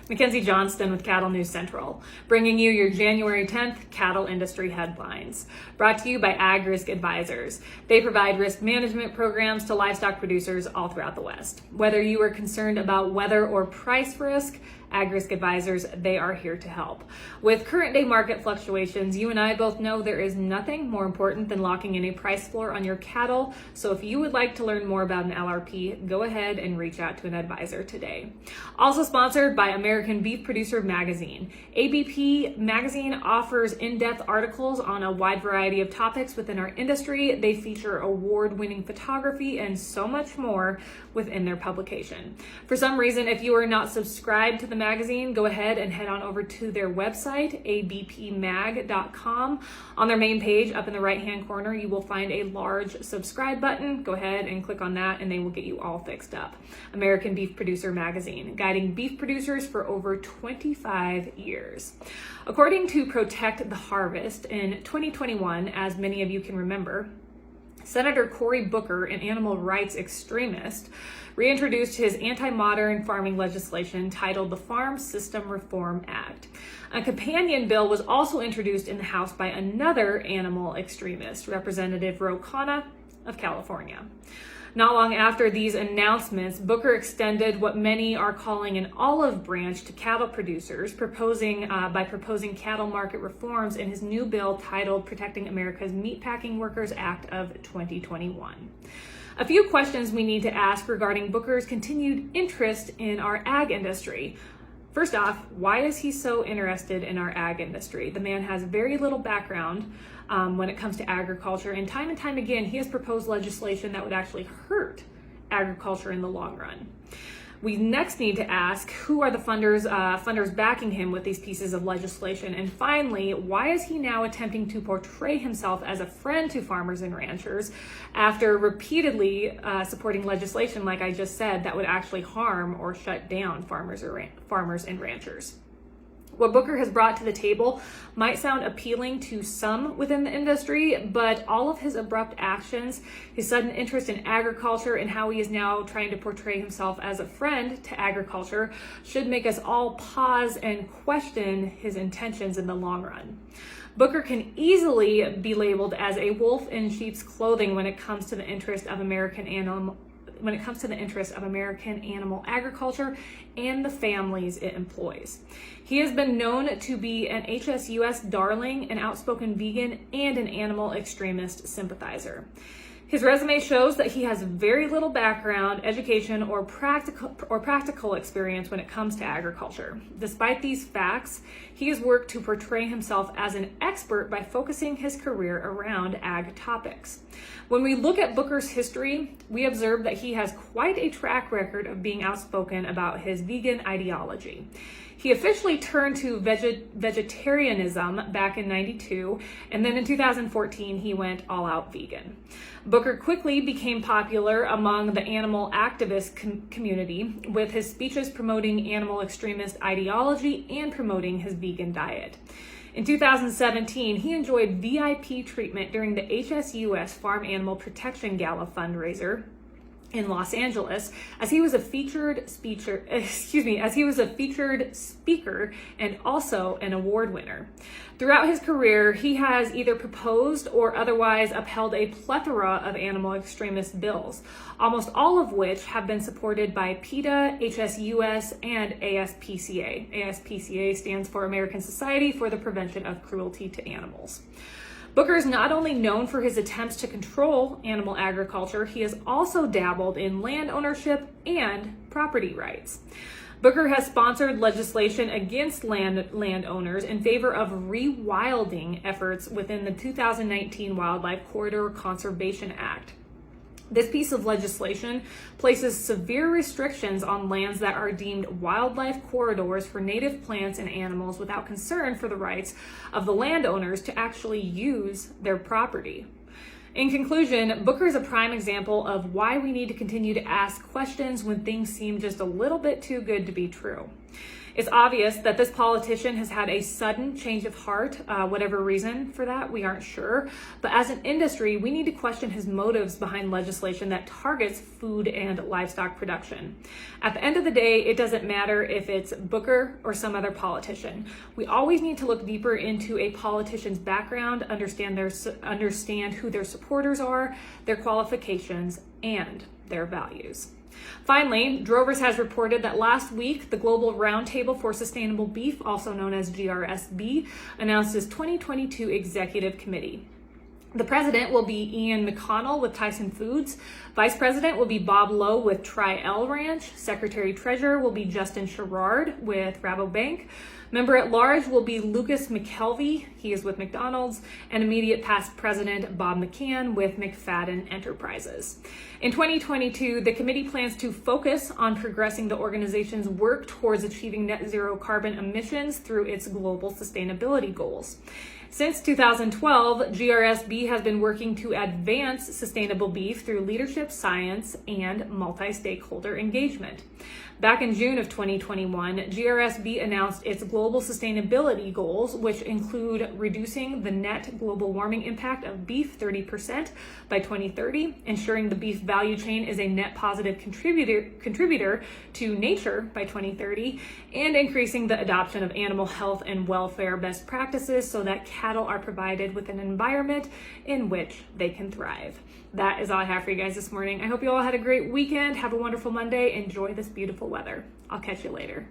Mackenzie Johnston with Cattle News Central, bringing you your January 10th cattle industry headlines. Brought to you by Ag Risk Advisors. They provide risk management programs to livestock producers all throughout the West. Whether you are concerned about weather or price risk, Ag Risk Advisors, they are here to help. With current day market fluctuations, you and I both know there is nothing more important than locking in a price floor on your cattle. So if you would like to learn more about an LRP, go ahead and reach out to an advisor today. Also sponsored by American Beef Producer Magazine. ABP Magazine offers in-depth articles on a wide variety of topics within our industry. They feature award-winning photography and so much more within their publication. For some reason, if you are not subscribed to the magazine, go ahead and head on over to their website, abpmag.com. On their main page, up in the right-hand corner, you will find a large subscribe button. Go ahead and click on that and they will get you all fixed up. American Beef Producer Magazine, guiding beef producers for over 25 years. According to Protect the Harvest, in 2021, as many of you can remember, Senator Cory Booker, an animal rights extremist, reintroduced his anti-modern farming legislation titled the Farm System Reform Act. A companion bill was also introduced in the House by another animal extremist, Representative Ro Khanna of California. Not long after these announcements, Booker extended what many are calling an olive branch to cattle producers, by proposing cattle market reforms in his new bill titled Protecting America's Meatpacking Workers Act of 2021. A few questions we need to ask regarding Booker's continued interest in our ag industry. First off, why is he so interested in our ag industry? The man has very little background when it comes to agriculture, and time again, he has proposed legislation that would actually hurt agriculture in the long run. We next need to ask, who are the funders backing him with these pieces of legislation? And finally, why is he now attempting to portray himself as a friend to farmers and ranchers after repeatedly supporting legislation, like I just said, that would actually harm or shut down farmers and ranchers? What Booker has brought to the table might sound appealing to some within the industry, but all of his abrupt actions, his sudden interest in agriculture, and how he is now trying to portray himself as a friend to agriculture should make us all pause and question his intentions in the long run. Booker can easily be labeled as a wolf in sheep's clothing when it comes to the interest of American animal agriculture and the families it employs. He has been known to be an HSUS darling, an outspoken vegan, and an animal extremist sympathizer. His resume shows that he has very little background, education, or practical experience when it comes to agriculture. Despite these facts, he has worked to portray himself as an expert by focusing his career around ag topics. When we look at Booker's history, we observe that he has quite a track record of being outspoken about his vegan ideology. He officially turned to vegetarianism back in '92, and then in 2014, he went all out vegan. Booker quickly became popular among the animal activist community with his speeches promoting animal extremist ideology and promoting his vegan diet. In 2017, he enjoyed VIP treatment during the HSUS Farm Animal Protection Gala fundraiser in Los Angeles, as he was a featured speaker and also an award winner. Throughout his career, he has either proposed or otherwise upheld a plethora of animal extremist bills, almost all of which have been supported by PETA, HSUS, and ASPCA. ASPCA stands for American Society for the Prevention of Cruelty to Animals. Booker is not only known for his attempts to control animal agriculture, he has also dabbled in land ownership and property rights. Booker has sponsored legislation against landowners in favor of rewilding efforts within the 2019 Wildlife Corridor Conservation Act. This piece of legislation places severe restrictions on lands that are deemed wildlife corridors for native plants and animals without concern for the rights of the landowners to actually use their property. In conclusion, Booker is a prime example of why we need to continue to ask questions when things seem just a little bit too good to be true. It's obvious that this politician has had a sudden change of heart, whatever reason for that, we aren't sure. But as an industry, we need to question his motives behind legislation that targets food and livestock production. At the end of the day, it doesn't matter if it's Booker or some other politician. We always need to look deeper into a politician's background, understand who their supporters are, their qualifications, and their values. Finally, Drovers has reported that last week, the Global Roundtable for Sustainable Beef, also known as GRSB, announced its 2022 Executive Committee. The president will be Ian McConnell with Tyson Foods. Vice president will be Bob Lowe with Tri-L Ranch. Secretary Treasurer will be Justin Sherrard with Rabobank. Member at large will be Lucas McKelvey, he is with McDonald's, and immediate past president Bob McCann with McFadden Enterprises. In 2022, the committee plans to focus on progressing the organization's work towards achieving net zero carbon emissions through its global sustainability goals. Since 2012, GRSB has been working to advance sustainable beef through leadership, science, and multi-stakeholder engagement. Back in June of 2021, GRSB announced its global sustainability goals, which include reducing the net global warming impact of beef 30% by 2030, ensuring the beef value chain is a net positive contributor to nature by 2030, and increasing the adoption of animal health and welfare best practices so that cattle are provided with an environment in which they can thrive. That is all I have for you guys this morning. I hope you all had a great weekend. Have a wonderful Monday. Enjoy this beautiful weather. I'll catch you later.